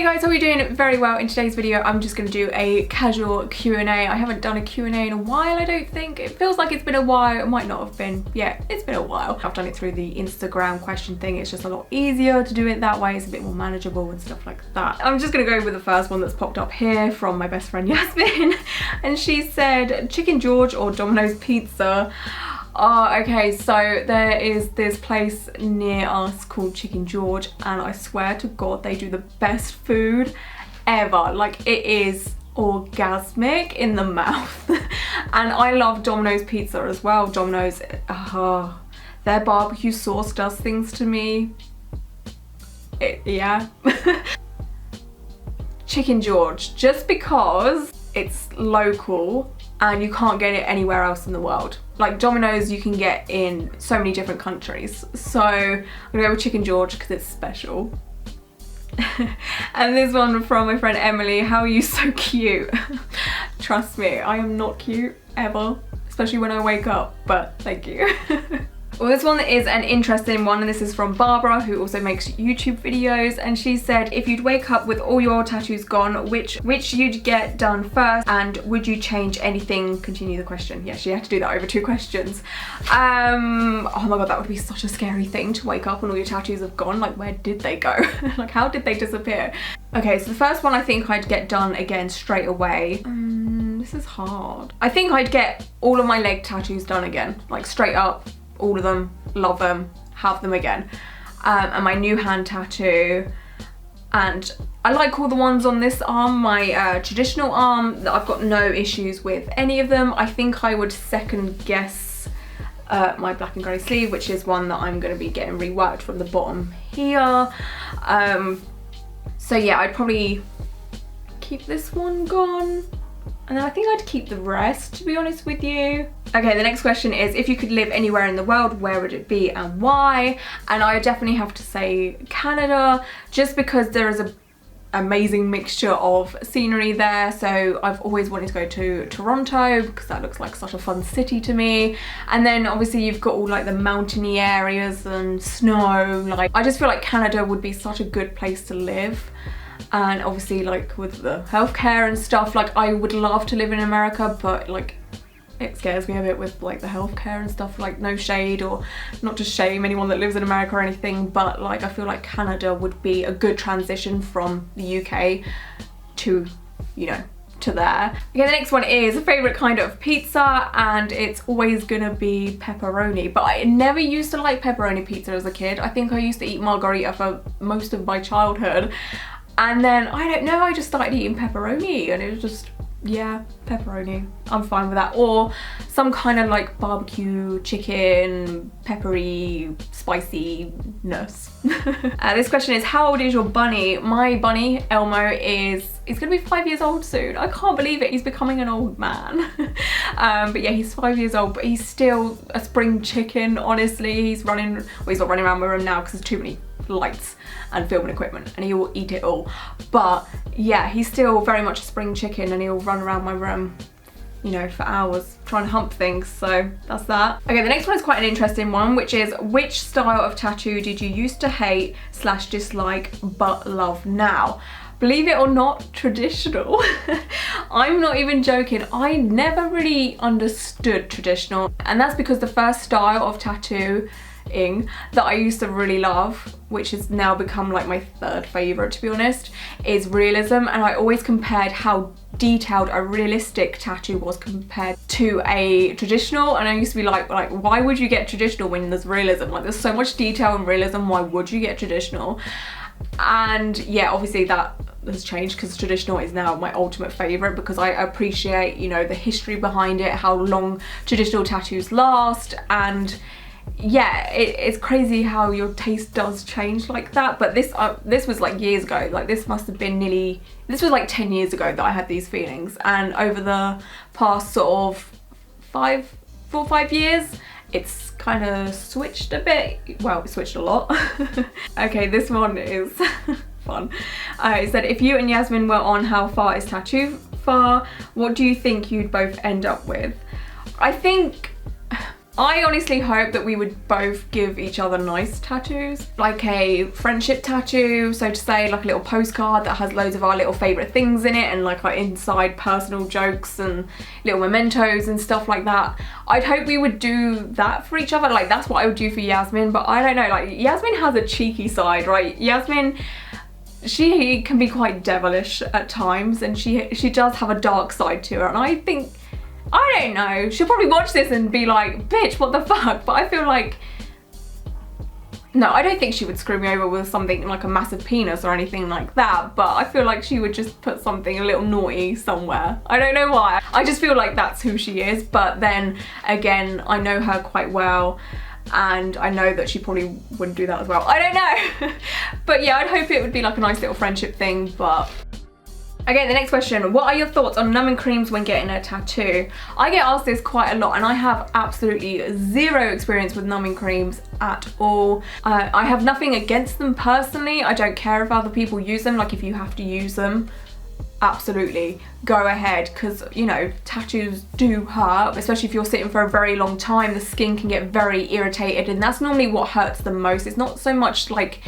guys, how are you doing? Very well. In today's video I'm just going to do a casual Q&A. I haven't done a Q&A in a while, I don't think. It feels like it's been a while. It might not have been. Yeah, it's been a while. I've done it through the Instagram question thing. It's just a lot easier to do it that way. It's a bit more manageable and stuff like that. I'm just going to go with the first one that's popped up here from my best friend Yasmin. And she said Chicken George or Domino's Pizza. Oh, okay, so there is this place near us called Chicken George, and I swear to God they do the best food ever. Like, it is orgasmic in the mouth. And I love Domino's Pizza as well. Domino's, their barbecue sauce does things to me. Yeah. Chicken George, just because it's local and you can't get it anywhere else in the world. Like Domino's you can get in so many different countries. So I'm gonna go with Chicken George because it's special. And this one from my friend Emily, how are you so cute? Trust me, I am not cute ever, especially when I wake up, but thank you. Well, this one is an interesting one, and this is from Barbara, who also makes YouTube videos, and she said, if you'd wake up with all your tattoos gone, which you'd get done first, and would you change anything? Continue the question. Yeah, she had to do that over 2 questions. Oh my God, that would be such a scary thing to wake up and all your tattoos have gone. Like, where did they go? Like, how did they disappear? Okay, so the first one I think I'd get done again straight away. This is hard. I think I'd get all of my leg tattoos done again, like straight up. All of them, love them, have them again. And my new hand tattoo, and I like all the ones on this arm, my traditional arm, I've got no issues with any of them. I think I would second guess my black and grey sleeve, which is one that I'm going to be getting reworked from the bottom here. So yeah, I'd probably keep this one gone. And then I think I'd keep the rest, to be honest with you. Okay, the next question is, if you could live anywhere in the world, where would it be and why? And I definitely have to say Canada, just because there is an amazing mixture of scenery there. So I've always wanted to go to Toronto because that looks like such a fun city to me. And then obviously you've got all like the mountainy areas and snow. Like, I just feel like Canada would be such a good place to live. And obviously, like, with the healthcare and stuff, like, I would love to live in America, but like it scares me a bit with like the healthcare and stuff. Like, no shade, or not to shame anyone that lives in America or anything, but like I feel like Canada would be a good transition from the UK to, you know, to there. Okay, the next one is a favorite kind of pizza, and it's always gonna be pepperoni, but I never used to like pepperoni pizza as a kid. I think I used to eat margarita for most of my childhood. And then, I don't know, I just started eating pepperoni, and it was just, yeah, pepperoni. I'm fine with that. Or some kind of like barbecue chicken, peppery, spiciness. This question is, how old is your bunny? My bunny, Elmo, he's gonna be 5 years old soon. I can't believe it, he's becoming an old man. But yeah, he's 5 years old, but he's still a spring chicken, honestly. He's running, well, he's not running around my room now because there's too many lights and filming equipment, and he will eat it all. But yeah, he's still very much a spring chicken, and he'll run around my room, you know, for hours trying to hump things. So that's that. Okay, the next one is quite an interesting one, which is, which style of tattoo did you used to hate / dislike but love now? Believe it or not, traditional. I'm not even joking. I never really understood traditional, and that's because the first style of tattooing that I used to really love, which has now become like my 3rd favourite, to be honest, is realism. And I always compared how detailed a realistic tattoo was compared to a traditional, and I used to be like why would you get traditional when there's realism? Like, there's so much detail in realism, why would you get traditional? And yeah, obviously that has changed because traditional is now my ultimate favourite, because I appreciate, you know, the history behind it, how long traditional tattoos last. And yeah, it's crazy how your taste does change like that. But this was like years ago. Like, this must have been this was like 10 years ago that I had these feelings, and over the past sort of 4 or 5 years it's kind of switched a bit. Well, it switched a lot. Okay, this one is fun. It said, if you and Yasmin were on How Far Is Tattoo Far, what do you think you'd both end up with? I think I honestly hope that we would both give each other nice tattoos, like a friendship tattoo, so to say, like a little postcard that has loads of our little favourite things in it and like our inside personal jokes and little mementos and stuff like that. I'd hope we would do that for each other. Like, that's what I would do for Yasmin, but I don't know, like Yasmin has a cheeky side, right? Yasmin, she can be quite devilish at times, and she does have a dark side to her, and I think, I don't know, she'll probably watch this and be like, bitch, what the fuck? But I feel like, no, I don't think she would screw me over with something like a massive penis or anything like that, but I feel like she would just put something a little naughty somewhere. I don't know why. I just feel like that's who she is, but then again, I know her quite well, and I know that she probably wouldn't do that as well. I don't know. But yeah, I'd hope it would be like a nice little friendship thing, but... Okay, the next question. What are your thoughts on numbing creams when getting a tattoo? I get asked this quite a lot, and I have absolutely zero experience with numbing creams at all. I have nothing against them personally. I don't care if other people use them. Like, if you have to use them, absolutely go ahead, because you know, tattoos do hurt, especially if you're sitting for a very long time. The skin can get very irritated, and that's normally what hurts the most. It's not so much like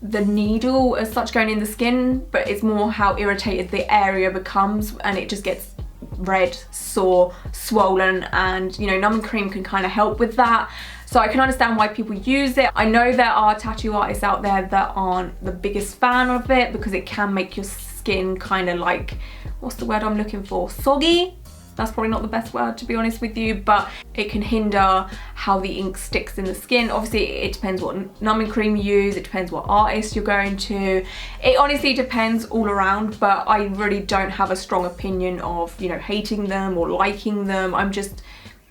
the needle as such going in the skin, but it's more how irritated the area becomes, and it just gets red, sore, swollen, and you know, numbing cream can kind of help with that. So I can understand why people use it. I know there are tattoo artists out there that aren't the biggest fan of it, because it can make your skin kind of like, what's the word I'm looking for, soggy? That's probably not the best word, to be honest with you, but it can hinder how the ink sticks in the skin. Obviously, it depends what numbing cream you use, it depends what artist you're going to. It honestly depends all around, but I really don't have a strong opinion of, you know, hating them or liking them. I'm just,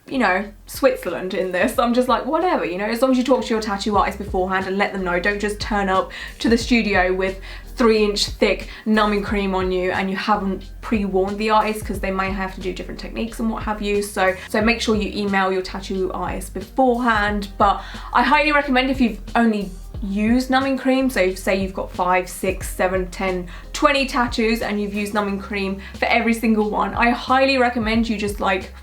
you know, Switzerland in this. I'm just like, whatever, you know, as long as you talk to your tattoo artist beforehand and let them know. Don't just turn up to the studio with 3-inch thick numbing cream on you and you haven't pre-warned the artist, because they may have to do different techniques and what have you. So make sure you email your tattoo artist beforehand. But I highly recommend, if you've only used numbing cream, so say you've got 5, 6, 7, 10, 20 tattoos and you've used numbing cream for every single one, I highly recommend you just like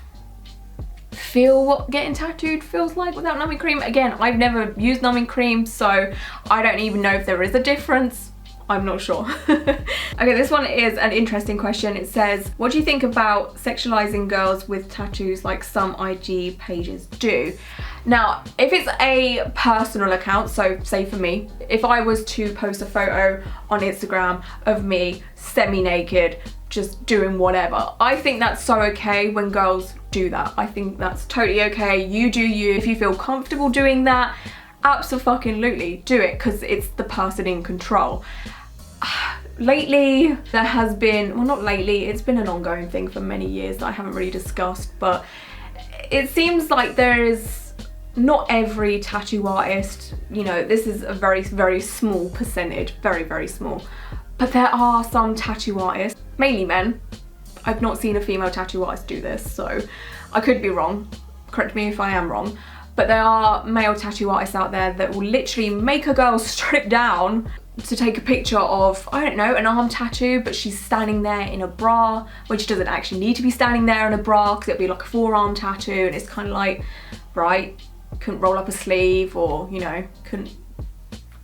feel what getting tattooed feels like without numbing cream. Again, I've never used numbing cream, so I don't even know if there is a difference. I'm not sure. Okay, this one is an interesting question. It says, what do you think about sexualizing girls with tattoos like some IG pages do? Now, if it's a personal account, so say for me, if I was to post a photo on Instagram of me semi-naked, just doing whatever, I think that's so okay when girls do that. I think that's totally okay. You do you. If you feel comfortable doing that, absolutely do it, because it's the person in control. Lately, there has been, well, not lately, it's been an ongoing thing for many years that I haven't really discussed, but it seems like there is, not every tattoo artist, you know, this is a very, very small percentage, very, very small, but there are some tattoo artists, mainly men. I've not seen a female tattoo artist do this, so I could be wrong, correct me if I am wrong, but there are male tattoo artists out there that will literally make a girl strip down to take a picture of, I don't know, an arm tattoo, but she's standing there in a bra when she doesn't actually need to be standing there in a bra, because it'll be like a forearm tattoo, and it's kind of like, right, couldn't roll up a sleeve, or, you know, couldn't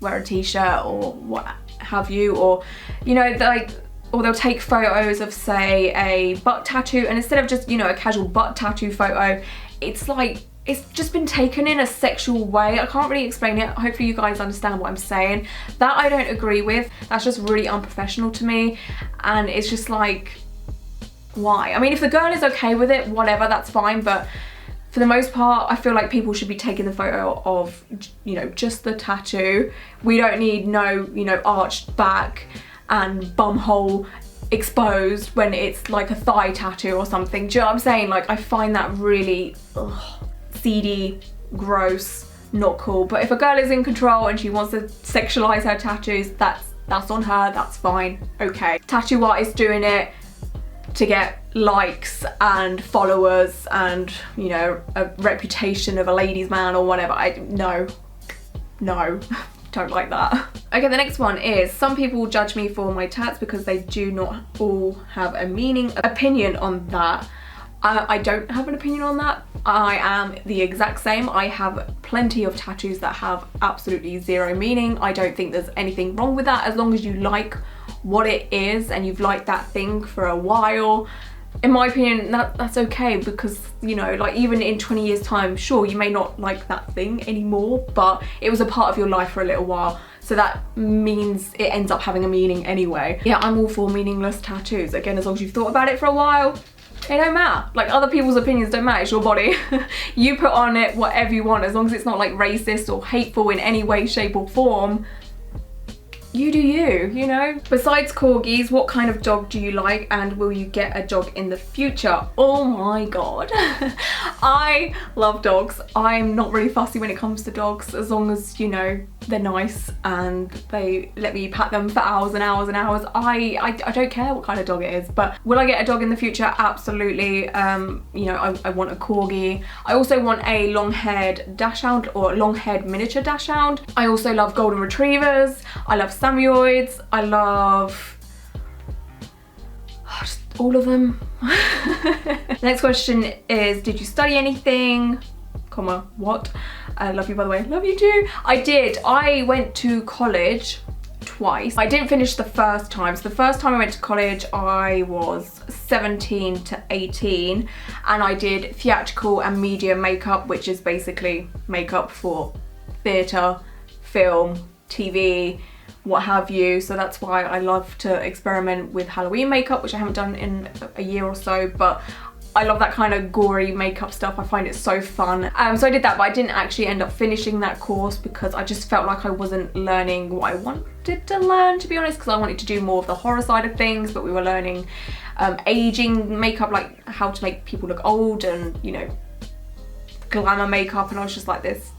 wear a t-shirt or what have you, or, you know, like, or they'll take photos of, say, a butt tattoo, and instead of just, you know, a casual butt tattoo photo, it's like, it's just been taken in a sexual way. I can't really explain it. Hopefully you guys understand what I'm saying. That I don't agree with. That's just really unprofessional to me. And it's just like, why? I mean, if the girl is okay with it, whatever, that's fine. But for the most part, I feel like people should be taking the photo of, you know, just the tattoo. We don't need no, you know, arched back and bum hole exposed when it's like a thigh tattoo or something. Do you know what I'm saying? Like, I find that really, seedy, gross, not cool. But if a girl is in control and she wants to sexualize her tattoos, that's on her, that's fine, okay. Tattoo artists doing it to get likes and followers and, you know, a reputation of a ladies' man or whatever, no, don't like that. Okay, the next one is, some people judge me for my tats because they do not all have a meaning. Opinion on that. I don't have an opinion on that. I am the exact same. I have plenty of tattoos that have absolutely zero meaning. I don't think there's anything wrong with that, as long as you like what it is and you've liked that thing for a while. In my opinion, that's okay, because, you know, like even in 20 years time, sure, you may not like that thing anymore, but it was a part of your life for a little while. So that means it ends up having a meaning anyway. Yeah, I'm all for meaningless tattoos. Again, as long as you've thought about it for a while, it don't matter. Like, other people's opinions don't matter, it's your body. You put on it whatever you want, as long as it's not like racist or hateful in any way, shape or form. You do you, you know? Besides corgis, what kind of dog do you like, and will you get a dog in the future? Oh my god. I love dogs. I'm not really fussy when it comes to dogs, as long as, you know, they're nice and they let me pat them for hours and hours and hours. I don't care what kind of dog it is. But will I get a dog in the future? Absolutely. You know, I want a corgi. I also want a long-haired dachshund, or a long-haired miniature dachshund. I also love golden retrievers. I love Samoyeds. I love just all of them. Next question is, did you study anything? Comma, what? Love you, by the way. Love you too. I did. I went to college twice. I didn't finish the first time. So the first time I went to college, I was 17 to 18, and I did theatrical and media makeup, which is basically makeup for theatre, film, TV, what have you. So that's why I love to experiment with Halloween makeup, which I haven't done in a year or so, but I love that kind of gory makeup stuff. I find it so fun. So I did that, but I didn't actually end up finishing that course because I just felt like I wasn't learning what I wanted to learn, to be honest, because I wanted to do more of the horror side of things, but we were learning aging makeup, like how to make people look old, and, you know, glamour makeup, and I was just like, this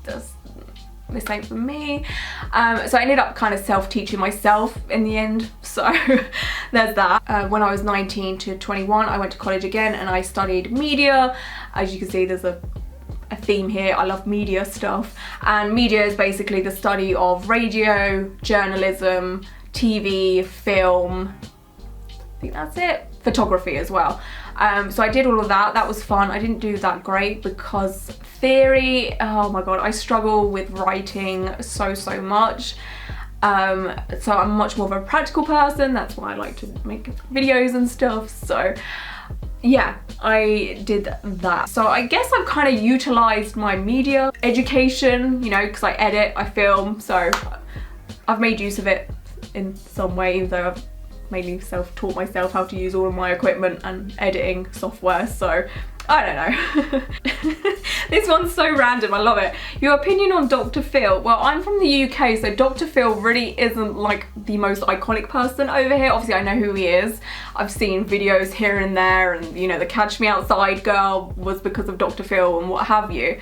ain't for me. So I ended up kind of self-teaching myself in the end, so there's that. When I was 19 to 21, I went to college again and I studied media. As you can see, there's a theme here. I love media stuff, and media is basically the study of radio, journalism, TV, film, I think that's it. Photography as well. So I did all of that. That was fun. I didn't do that great because theory, oh my god, I struggle with writing so much. So I'm much more of a practical person. That's why I like to make videos and stuff. So yeah, I did that. So I guess I've kind of utilized my media education, you know, because I edit, I film, so I've made use of it in some way, even though I've mainly self-taught myself how to use all of my equipment and editing software, so I don't know. This one's so random, I love it. Your opinion on Dr. Phil? Well, I'm from the UK, so Dr. Phil really isn't like the most iconic person over here. Obviously I know who he is. I've seen videos here and there, and, you know, the Catch Me Outside girl was because of Dr. Phil and what have you.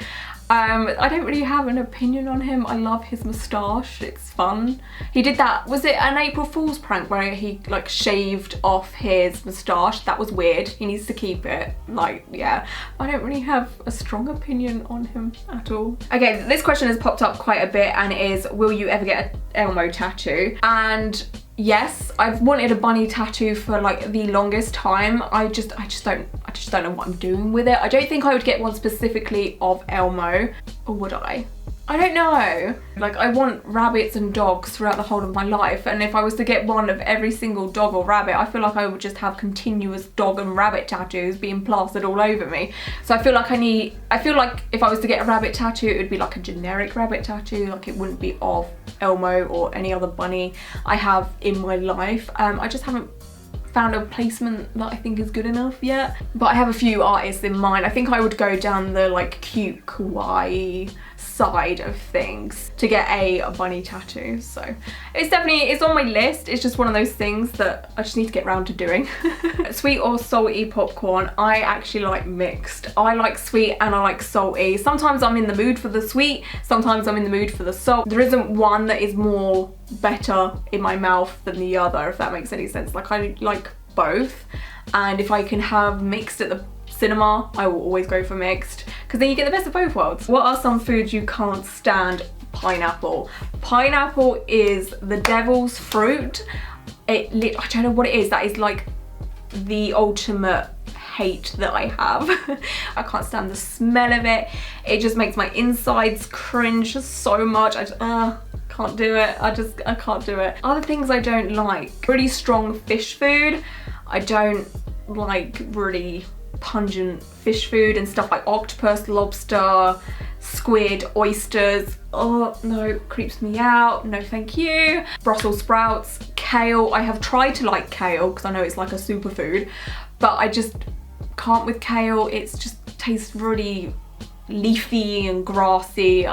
I don't really have an opinion on him. I love his moustache, it's fun. He did that, was it an April Fool's prank where he like shaved off his moustache? That was weird. He needs to keep it. Like, yeah, I don't really have a strong opinion on him at all. Okay, this question has popped up quite a bit, and it is, will you ever get an Elmo tattoo? And yes, I've wanted a bunny tattoo for like the longest time. I just don't know what I'm doing with it. I don't think I would get one specifically of Elmo, or would I? I don't know. Like, I want rabbits and dogs throughout the whole of my life, and if I was to get one of every single dog or rabbit, I feel like I would just have continuous dog and rabbit tattoos being plastered all over me. So I feel like if I was to get a rabbit tattoo, it would be like a generic rabbit tattoo, like it wouldn't be of Elmo or any other bunny I have in my life. I just haven't found a placement that I think is good enough yet, but I have a few artists in mind. I think I would go down the like cute kawaii side of things to get a bunny tattoo. So it's on my list. It's just one of those things that I just need to get around to doing. Sweet or salty popcorn? I actually like mixed. I like sweet and I like salty. Sometimes I'm in the mood for the sweet, sometimes I'm in the mood for the salt. There isn't one that is more better in my mouth than the other, if that makes any sense. Like, I like both, and if I can have mixed at the cinema, I will always go for mixed, because then you get the best of both worlds. What are some foods you can't stand? Pineapple. Pineapple is the devil's fruit. I don't know what it is. That is like the ultimate hate that I have. I can't stand the smell of it. It just makes my insides cringe so much. Can't do it. I can't do it. Other things I don't like, really strong fish food. I don't like really pungent fish food and stuff like octopus, lobster, squid, oysters. Oh no, creeps me out. No thank you. Brussels sprouts, kale. I have tried to like kale because I know it's like a superfood, but I just can't with kale. It's just tastes really leafy and grassy.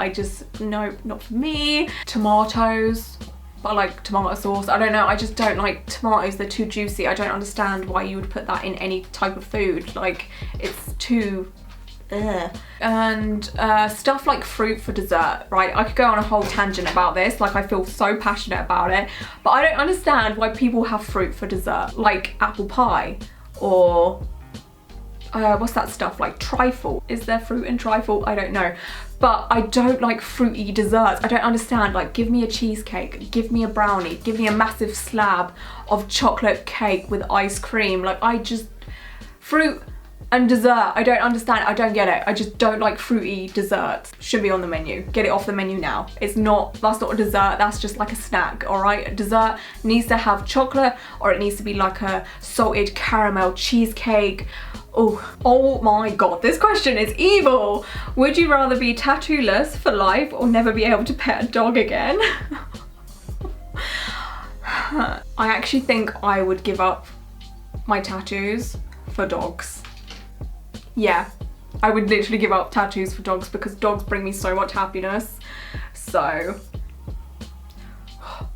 No, not for me. Tomatoes, but I like tomato sauce. I don't know, I just don't like tomatoes. They're too juicy. I don't understand why you would put that in any type of food. Like, it's too and stuff like fruit for dessert, right? I could go on a whole tangent about this, like I feel so passionate about it, but I don't understand why people have fruit for dessert, like apple pie or what's that stuff, like trifle? Is there fruit in trifle? I don't know. But I don't like fruity desserts. I don't understand. Like, give me a cheesecake, give me a brownie, give me a massive slab of chocolate cake with ice cream. Like, fruit and dessert, I don't understand. I don't get it. I just don't like fruity desserts. Should be on the menu. Get it off the menu now. That's not a dessert, that's just like a snack, all right? A dessert needs to have chocolate, or it needs to be like a salted caramel cheesecake. Oh my god, this question is evil. Would you rather be tattoo-less for life or never be able to pet a dog again? I actually think I would give up my tattoos for dogs. Yeah, I would literally give up tattoos for dogs because dogs bring me so much happiness. So,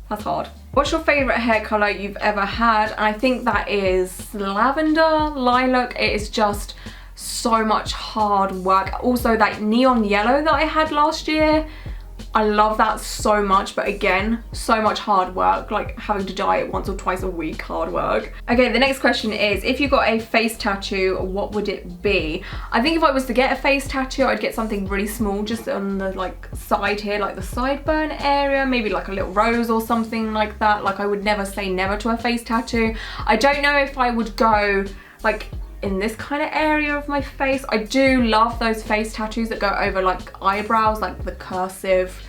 that's hard. What's your favourite hair colour you've ever had? And I think that is lavender, lilac. It is just so much hard work. Also, that neon yellow that I had last year, I love that so much, but again, so much hard work, like having to dye it once or twice a week, hard work. Okay, the next question is, if you got a face tattoo, what would it be? I think if I was to get a face tattoo, I'd get something really small, just on the like side here, like the sideburn area, maybe like a little rose or something like that. Like, I would never say never to a face tattoo. I don't know if I would go like in this kind of area of my face. I do love those face tattoos that go over like eyebrows, like the cursive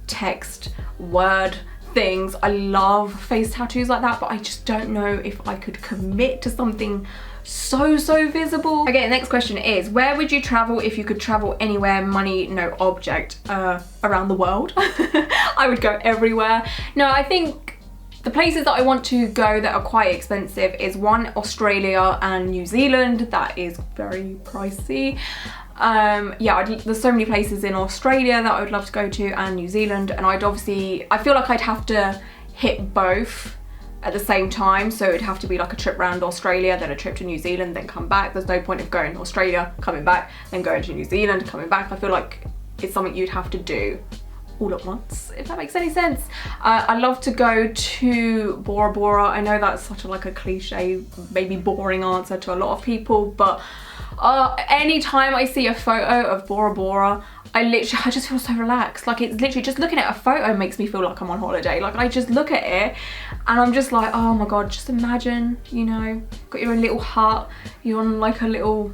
text word things. I love face tattoos like that, but I just don't know if I could commit to something so visible. Okay, the next question is, where would you travel if you could travel anywhere, money no object? Around the world. I would go everywhere. No, I think the places that I want to go that are quite expensive is one, Australia and New Zealand. That is very pricey. Yeah, there's so many places in Australia that I would love to go to, and New Zealand, and I feel like I'd have to hit both at the same time, so it'd have to be like a trip around Australia, then a trip to New Zealand, then come back. There's no point of going to Australia, coming back, then going to New Zealand, coming back. I feel like it's something you'd have to do all at once, if that makes any sense. I love to go to Bora Bora. I know that's such a cliche, maybe boring answer to a lot of people, but anytime I see a photo of Bora Bora, I just feel so relaxed. Like, it's literally just looking at a photo makes me feel like I'm on holiday. Like, I just look at it and I'm just like, oh my god, just imagine, you know, got your own little hut, you're on like a little,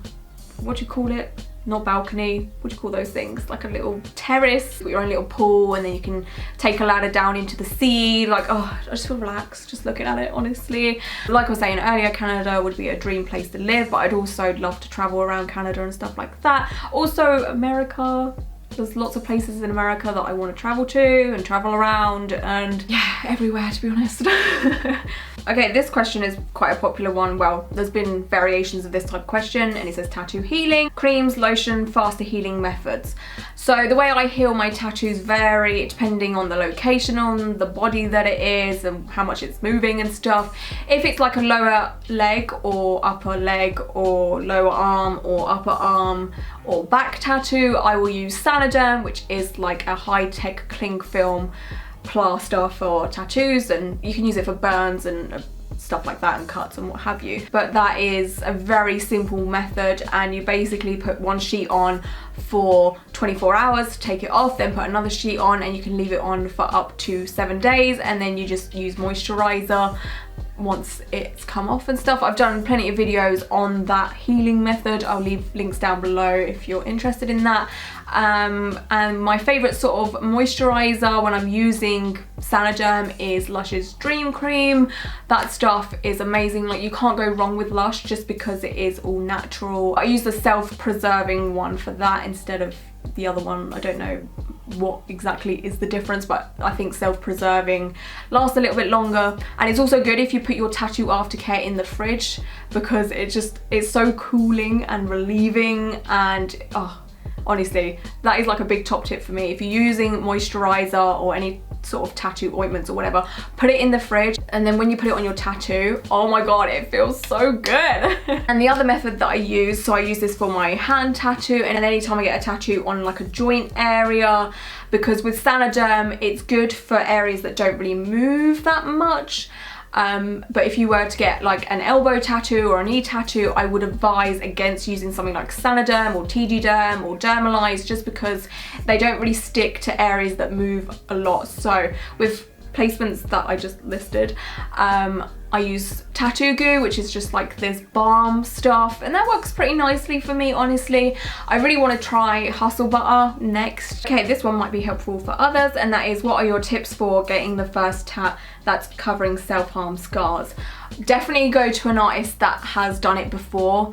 what do you call it? Not balcony, what do you call those things? Like a little terrace, got your own little pool, and then you can take a ladder down into the sea. Like, oh, I just feel relaxed just looking at it, honestly. Like I was saying earlier, Canada would be a dream place to live, but I'd also love to travel around Canada and stuff like that. Also, America. There's lots of places in America that I want to travel to and travel around, and yeah, everywhere, to be honest. Okay, this question is quite a popular one. Well, there's been variations of this type of question, and it says tattoo healing, creams, lotion, faster healing methods. So the way I heal my tattoos vary depending on the location, on the body that it is, and how much it's moving and stuff. If it's like a lower leg or upper leg or lower arm or upper arm or back tattoo, I will use Sanaderm, which is like a high-tech cling film plaster for tattoos, and you can use it for burns and stuff like that, and cuts and what have you. But that is a very simple method, and you basically put one sheet on for 24 hours, take it off, then put another sheet on, and you can leave it on for up to 7 days, and then you just use moisturizer once it's come off and stuff. I've done plenty of videos on that healing method. I'll leave links down below if you're interested in that. And my favourite sort of moisturiser when I'm using Sanaderm is Lush's Dream Cream. That stuff is amazing. Like, you can't go wrong with Lush just because it is all natural. I use the self-preserving one for that instead of the other one. I don't know what exactly is the difference, but I think self-preserving lasts a little bit longer. And it's also good if you put your tattoo aftercare in the fridge, because it's so cooling and relieving. And honestly, that is like a big top tip for me. If you're using moisturizer or any sort of tattoo ointments or whatever, put it in the fridge, and then when you put it on your tattoo, oh my god, it feels so good. And the other method that I use, so I use this for my hand tattoo, and then anytime I get a tattoo on like a joint area, because with Sanaderm it's good for areas that don't really move that much. But if you were to get like an elbow tattoo or a knee tattoo, I would advise against using something like Sanaderm or TG Derm or Dermalize, just because they don't really stick to areas that move a lot. So with placements that I just listed, I use tattoo goo, which is just like this balm stuff, and that works pretty nicely for me, honestly. I really want to try Hustle Butter next. Okay, this one might be helpful for others, and that is, what are your tips for getting the first tat that's covering self-harm scars? Definitely go to an artist that has done it before,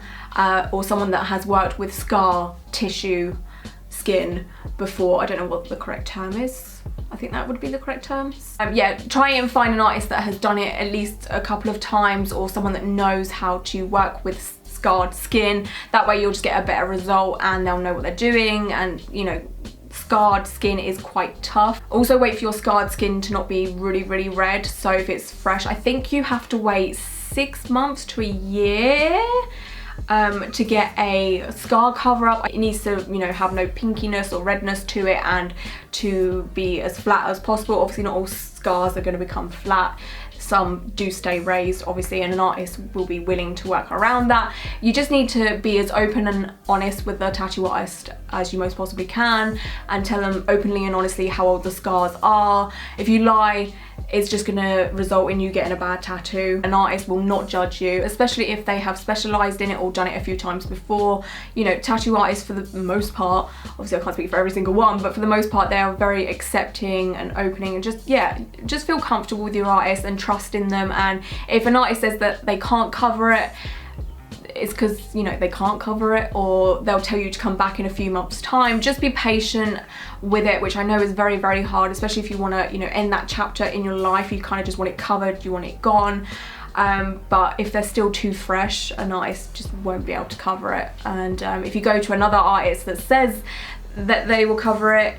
or someone that has worked with scar tissue skin before. I don't know what the correct term is. I think that would be the correct term. Yeah, try and find an artist that has done it at least a couple of times, or someone that knows how to work with scarred skin. That way you'll just get a better result and they'll know what they're doing. And you know, scarred skin is quite tough. Also, wait for your scarred skin to not be really, really red. So if it's fresh, I think you have to wait 6 months to a year to get a scar cover up. It needs to, you know, have no pinkiness or redness to it, and to be as flat as possible. Obviously not all scars are going to become flat. Some do stay raised, obviously, and an artist will be willing to work around that. You just need to be as open and honest with the tattoo artist as you most possibly can, and tell them openly and honestly how old the scars are. If you lie, it's just gonna result in you getting a bad tattoo. An artist will not judge you, especially if they have specialized in it or done it a few times before. You know, tattoo artists, for the most part, obviously I can't speak for every single one, but for the most part they are very accepting and opening, and just, yeah, just feel comfortable with your artist and trust in them. And if an artist says that they can't cover it, it's because, you know, they can't cover it, or they'll tell you to come back in a few months time. Just be patient with it, which I know is very, very hard, especially if you want to, you know, end that chapter in your life. You kind of just want it covered, you want it gone. But if they're still too fresh, an artist just won't be able to cover it. And if you go to another artist that says that they will cover it,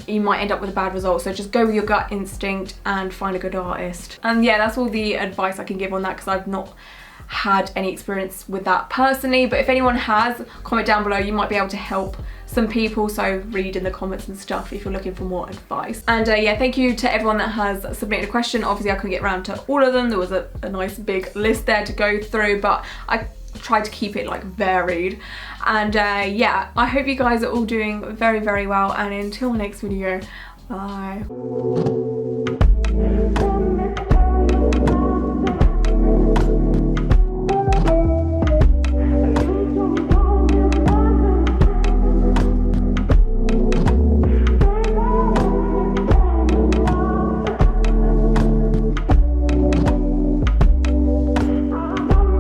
you might end up with a bad result. So just go with your gut instinct and find a good artist. And yeah, that's all the advice I can give on that, because I've not had any experience with that personally. But if anyone has, comment down below. You might be able to help some people, so read in the comments and stuff if you're looking for more advice. And yeah, thank you to everyone that has submitted a question. Obviously I couldn't get around to all of them. There was a nice big list there to go through, but I tried to keep it like varied. And yeah, I hope you guys are all doing very, very well, and until the next video, bye.